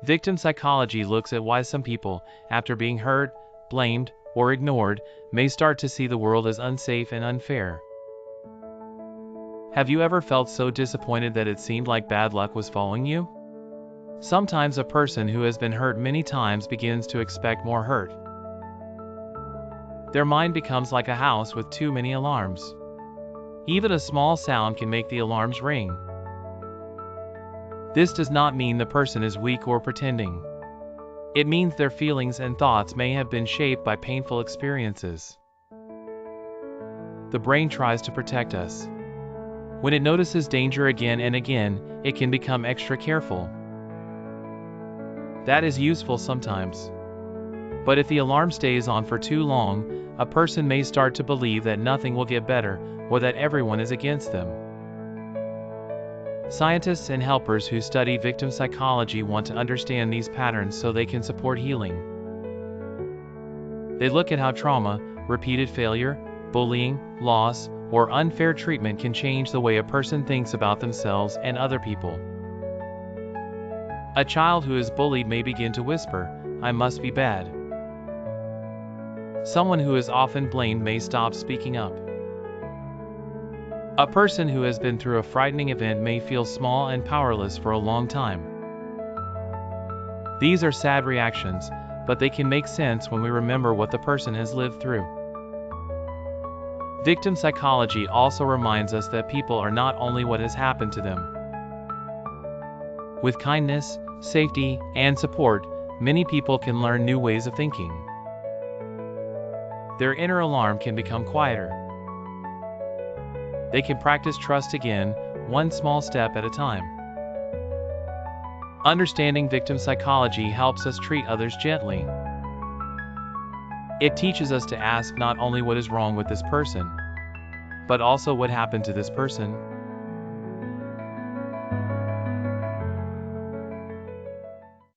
Victim psychology looks at why some people, after being hurt, blamed, or ignored, may start to see the world as unsafe and unfair. Have you ever felt so disappointed that it seemed like bad luck was following you? Sometimes a person who has been hurt many times begins to expect more hurt. Their mind becomes like a house with too many alarms. Even a small sound can make the alarms ring. This does not mean the person is weak or pretending. It means their feelings and thoughts may have been shaped by painful experiences. The brain tries to protect us. When it notices danger again and again, it can become extra careful. That is useful sometimes. But if the alarm stays on for too long, a person may start to believe that nothing will get better, or that everyone is against them. Scientists and helpers who study victim psychology want to understand these patterns so they can support healing. They look at how trauma, repeated failure, bullying, loss, or unfair treatment can change the way a person thinks about themselves and other people. A child who is bullied may begin to whisper, "I must be bad." Someone who is often blamed may stop speaking up. A person who has been through a frightening event may feel small and powerless for a long time. These are sad reactions, but they can make sense when we remember what the person has lived through. Victim psychology also reminds us that people are not only what has happened to them. With kindness, safety, and support, many people can learn new ways of thinking. Their inner alarm can become quieter. They can practice trust again, one small step at a time. Understanding victim psychology helps us treat others gently. It teaches us to ask not only what is wrong with this person, but also what happened to this person.